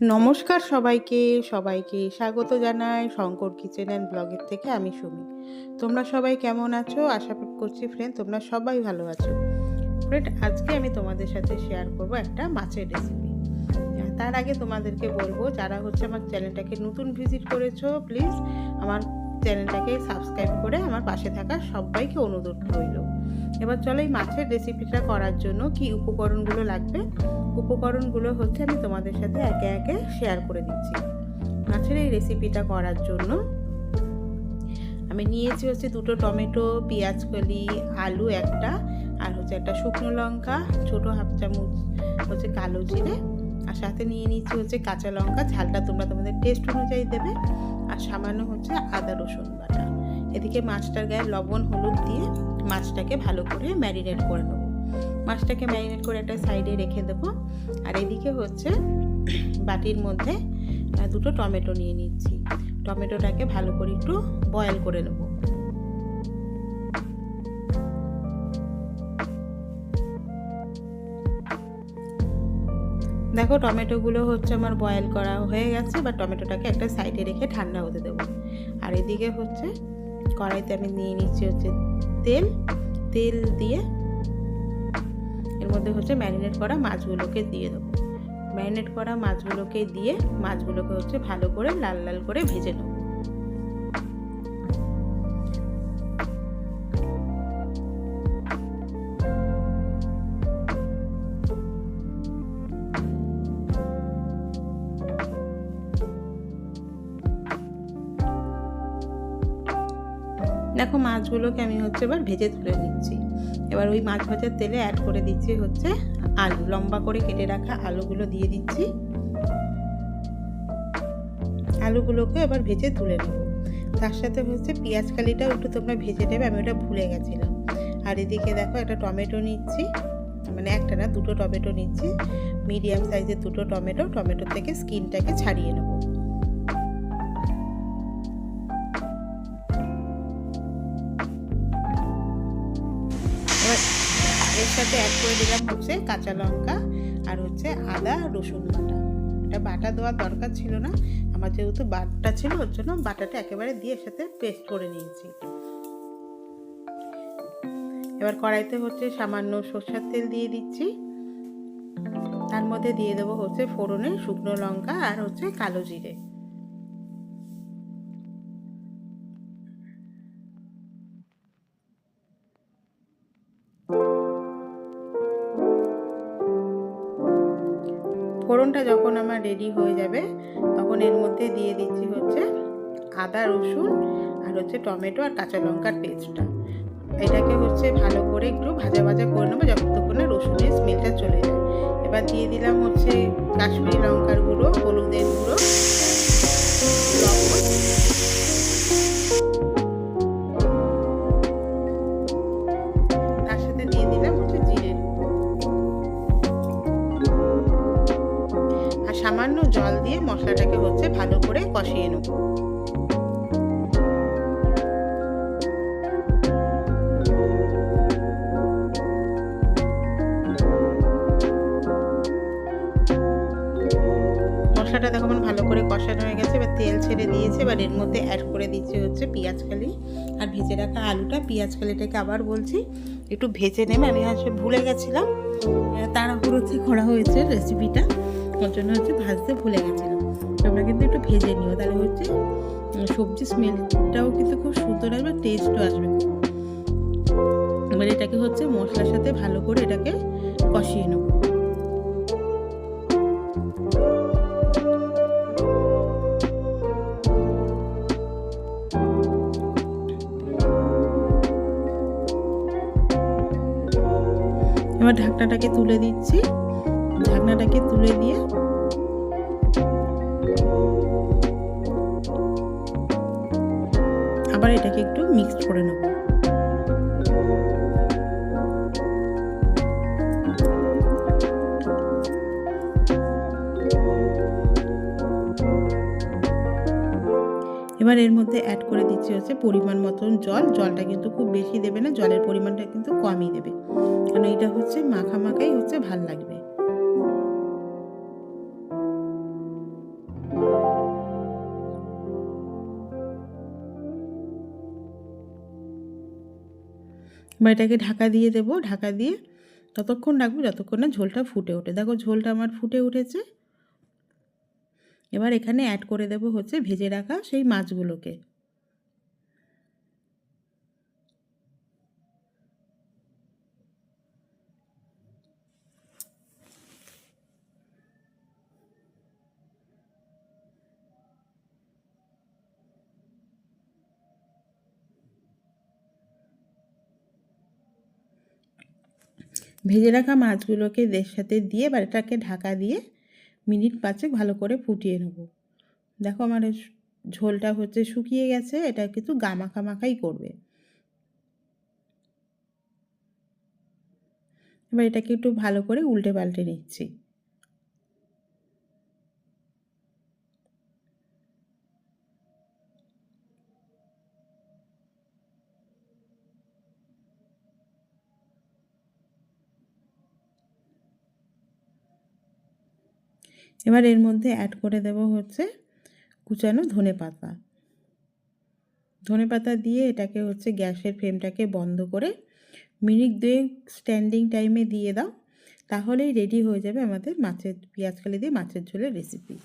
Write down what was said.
নমস্কার সবাইকে, সবাইকে স্বাগত জানাই শঙ্কর কিচেন অ্যান্ড ব্লগের থেকে। আমি সুমি। তোমরা সবাই কেমন আছো? আশা করছি ফ্রেন্ড তোমরা সবাই ভালো আছো। ফ্রেন্ড, আজকে আমি তোমাদের সাথে শেয়ার করব একটা মাছের রেসিপি। তার আগে তোমাদেরকে বলবো, যারা আমার চ্যানেলটাকে নতুন ভিজিট করেছো, প্লিজ আমার চ্যানেলটাকে সাবস্ক্রাইব করে আমার পাশে থাকা সবাইকে অনুরোধ রইল। এবার চলো এই মাছের রেসিপিটা করার জন্য কি উপকরণগুলো লাগবে। উপকরণগুলো আমি তোমাদের সাথে একে একে শেয়ার করে দিচ্ছি। মাছের এই রেসিপিটা করার জন্য আমি নিয়েছি দুটো টমেটো, পেঁয়াজ কলি, আলু একটা, আর একটা শুকনো লঙ্কা, ছোটো হাফ চামচ কালো জিরে, আর সাথে নিয়ে নিচ্ছি কাঁচা লঙ্কা। ঝালটা তোমরা তোমাদের টেস্ট অনুযায়ী দেবে। আর সামান্য আদা রসুন বাটা। এদিকে মাছটার গায়ে লবণ হলুদ দিয়ে মাছটাকে ভালো করে ম্যারিনেট করে নেবো। মাছটাকে ম্যারিনেট করে একটা সাইডে রেখে দেবো। আর এদিকে বাটির মধ্যে দুটো টমেটো নিয়ে নিচ্ছি। টমেটোটাকে ভালো করে একটু বয়েল করে নেব। দেখো টমেটোগুলো আমার বয়েল করা হয়ে গেছে। বা টমেটোটাকে একটা সাইডে রেখে ঠান্ডা হতে দেবো। আর এদিকে কড়াইতে আমি নিয়ে নিচ্ছি তেল। তেল দিয়ে এর মধ্যে ম্যারিনেট করা মাছগুলোকে দিয়ে দেবো। ম্যারিনেট করা মাছগুলোকে দিয়ে মাছগুলোকে ভালো করে লাল লাল করে ভেজে নেব। দেখো মাছগুলোকে আমি এবার ভেজে তুলে নিচ্ছি। এবার ওই মাছ ভাজার তেলে অ্যাড করে দিচ্ছি আলু। লম্বা করে কেটে রাখা আলুগুলো দিয়ে দিচ্ছি। আলুগুলোকে এবার ভেজে তুলে নেব। তার সাথে পেঁয়াজ কালিটাও একটু তোমরা ভেজে নেবে, আমি ওটা ভুলে গেছিলাম। আর এদিকে দেখো একটা টমেটো নিচ্ছি, মানে একটা না দুটো টমেটো নিচ্ছি, মিডিয়াম সাইজের দুটো টমেটো। টমেটোর থেকে স্কিনটাকে ছাড়িয়ে নেব। এবার এর সাথে অ্যাড করে দিলাম কাঁচা লঙ্কা আর আদা রসুন বাটা। এটা বাটা দেওয়ার দরকার ছিল না, আমার যেহেতু বাটা ছিল ওর জন্য বাটাটা একেবারে দিয়ে এর সাথে পেস্ট করে নিয়েছি। এবার কড়াইতে সামান্য সরষের তেল দিয়ে দিচ্ছি। তার মধ্যে দিয়ে দেবো ফোড়নে শুকনো লঙ্কা আর কালো জিরে। ফোড়নটা যখন আমার রেডি হয়ে যাবে তখন এর মধ্যে দিয়ে দিচ্ছি আদা রসুন আর টমেটো আর কাঁচা লঙ্কার পেস্টটা। এটাকে ভালো করে একটু ভাজা ভাজা করে নেবো যতক্ষণ না রসুনের স্মেলটা চলে যায়। এবার দিয়ে দিলাম কাশ্মীরি লঙ্কার গুঁড়ো, হলুদের গুঁড়ো, লবণ, তার সাথে দিয়ে দিলাম জিরের গুঁড়ো আর সামান্য জল দিয়ে মশলাটাকে ভালো করে কষিয়ে নেব। মশলাটা দেখো ভালো করে কষানো হয়ে গেছে। এবার তেল ছেড়ে দিয়েছে। এবার এর মধ্যে অ্যাড করে দিচ্ছি পেঁয়াজ কালি আর ভেজে রাখা আলুটা। পেঁয়াজ কালিটাকে আবার বলছি একটু ভেজে নেবে, আমি ভুলে গেছিলাম, তাড়াহুড়ো করা হয়েছে রেসিপিটা, ওর জন্য ভাজতে ভুলে গেছিলাম। তোমরা কিন্তু একটু ভেজে নিও, তাহলে সবজি স্মেলটাও কিন্তু খুব সুন্দর আসবে, টেস্টও আসবে। এবার এটাকে মশলার সাথে ভালো করে এটাকে কষিয়ে নেব। এবার ঢাকনাটাকে তুলে দিচ্ছি। ঢাকনাটাকে তুলে দিয়ে আবার এটাকে একটু মিক্সড করে নেব। এবার এর মধ্যে অ্যাড করে দিচ্ছি পরিমাণ মতন জল। জলটা কিন্তু খুব বেশি দেবে না, জলের পরিমাণটা কিন্তু কমই দেবে, কারণ এটা মাখা মাখাই ভাল লাগবে। এবার এটাকে ঢাকা দিয়ে দেবো, ঢাকা দিয়ে ততক্ষণ রাখবো যতক্ষণ না ঝোলটা ফুটে ওঠে। দেখো ঝোলটা আমার ফুটে উঠেছে। এবার এখানে অ্যাড করে দেবো হচ্ছে ভেজে রাখা সেই মাছগুলোকে। ভেজে রাখা মাছগুলোকে এর সাথে দিয়ে এবার এটাকে ঢাকা দিয়ে মিনিট 5 ভালো করে ফুটিয়ে নেব। দেখো আমার ঝোলটা হচ্ছে শুকিয়ে গেছে, এটা কিন্তু গামাখামাখাই করবে। এবার এটাকে একটু ভালো করে উল্টে পাল্টে নিচ্ছি। এবার এর মধ্যে অ্যাড করে দেব হচ্ছে কুচানো ধনেপাতা। ধনেপাতা দিয়ে এটাকে হচ্ছে গ্যাসের ফ্লেমটাকে বন্ধ করে মিনিট 2 স্ট্যান্ডিং টাইমে দিয়ে দাও, তাহলেই রেডি হয়ে যাবে আমাদের মাছের পেঁয়াজকালি দিয়ে মাছের ঝোলের রেসিপি।